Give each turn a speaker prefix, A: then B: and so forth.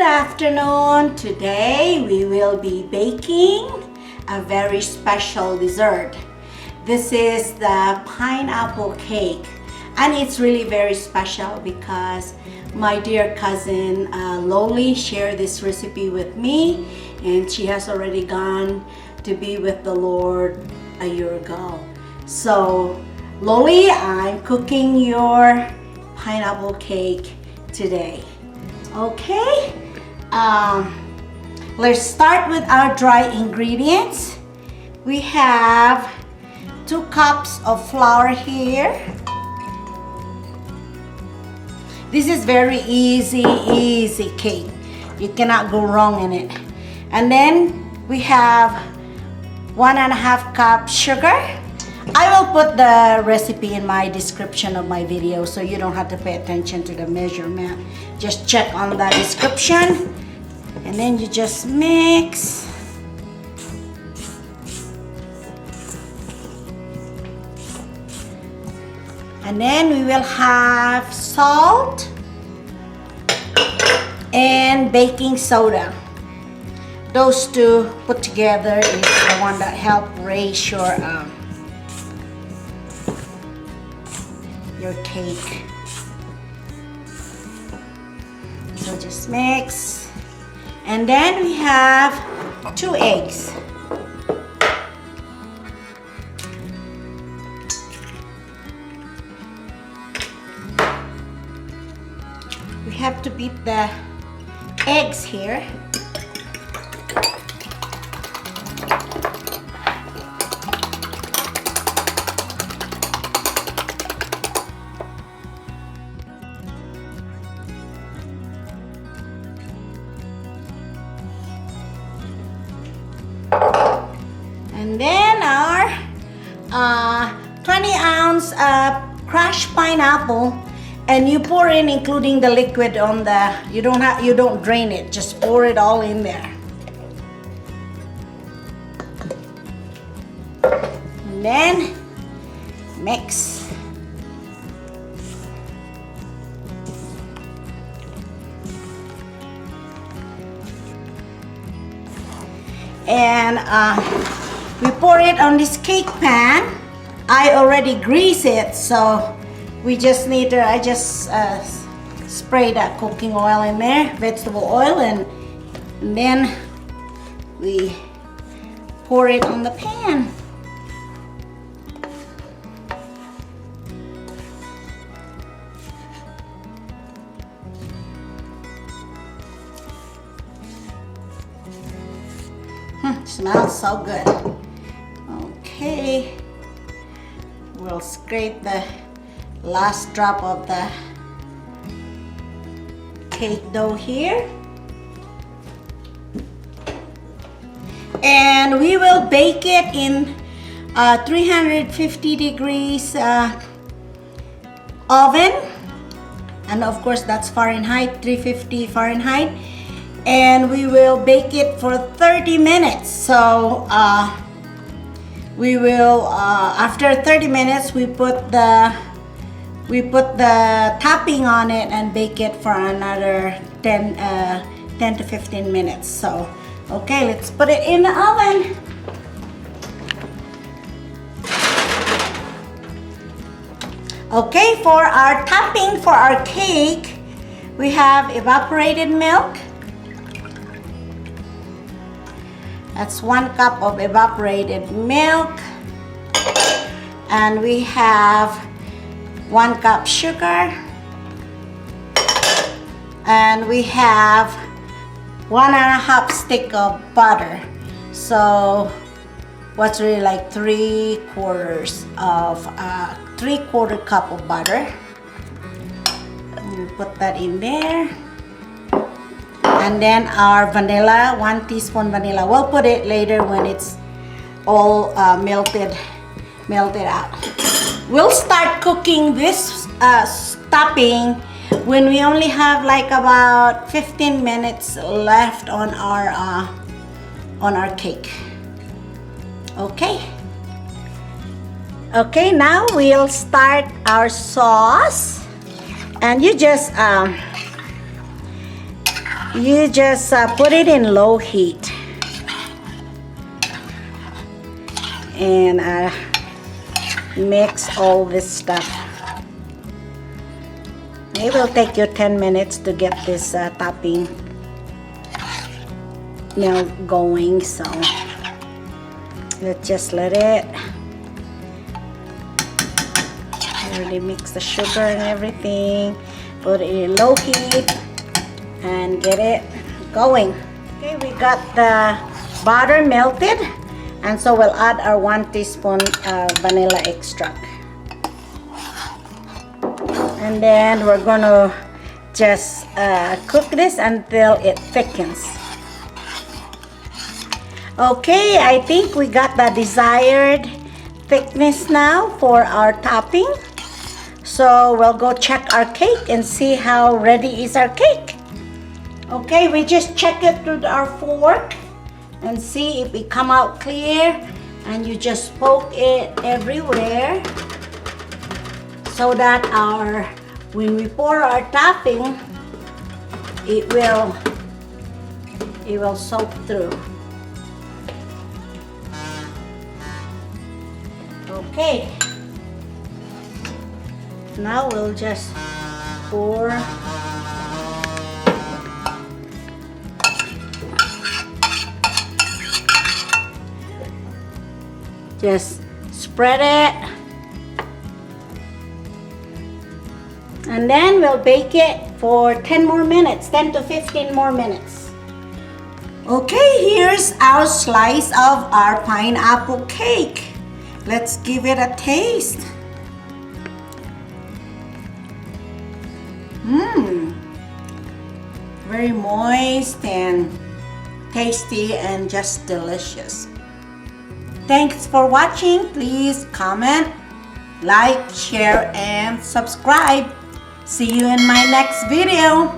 A: afternoon. Today we will be baking a very special dessert. This is the pineapple cake, and it's really very special because my dear cousin Loli shared this recipe with me, and she has already gone to be with the Lord a year ago. So Loli, I'm cooking your pineapple cake today. Okay, let's start with our dry ingredients. We have 2 cups of flour here. This is very easy cake. You cannot go wrong in it. And then we have 1.5 cup sugar. I will put the recipe in my description of my video, so you don't have to pay attention to the measurement. Just check on the description, and then you just mix. And then we will have salt and baking soda. Those two put together is the one that help raise your cake. So just mix. And then we have 2 eggs. We have to beat the eggs here. And then our 20-ounce crushed pineapple, and you pour in including the liquid on the, you don't drain it, just pour it all in there. And then mix. And we pour it on this cake pan. I already grease it, so we just need to, I just spray that cooking oil in there, vegetable oil, and then we pour it on the pan. Smells so good. Okay, we'll scrape the last drop of the cake dough here, and we will bake it in 350 degrees oven, and of course that's Fahrenheit, 350 Fahrenheit. And we will bake it for 30 minutes. So we will after 30 minutes we put the topping on it and bake it for another 10 to 15 minutes. So okay, let's put it in the oven. Okay, for our topping for our cake, we have evaporated milk. That's 1 cup of evaporated milk, and we have 1 cup sugar, and we have 1.5 stick of butter. So what's really like 3/4 cup of butter. We put that in there. And then our vanilla, 1 teaspoon vanilla. We'll put it later when it's all melted out. We'll start cooking this topping when we only have like about 15 minutes left on our cake. Okay. Okay, now we'll start our sauce, and you just You just put it in low heat and mix all this stuff. It will take you 10 minutes to get this topping milk going, so let's just let it really mix the sugar and everything. Put it in low heat and get it going. Okay, we got the butter melted, and so we'll add our 1 teaspoon vanilla extract. And then we're gonna just cook this until it thickens. Okay, I think we got the desired thickness now for our topping. So we'll go check our cake and see how ready is our cake. Okay, we just check it through our fork and see if it come out clear, and you just poke it everywhere so that when we pour our topping, it will soak through. Okay, now we'll just pour just spread it, and then we'll bake it for 10 more minutes, 10 to 15 more minutes. Okay, here's our slice of our pineapple cake. Let's give it a taste. Very moist and tasty and just delicious. Thanks for watching. Please comment, like, share, and subscribe. See you in my next video.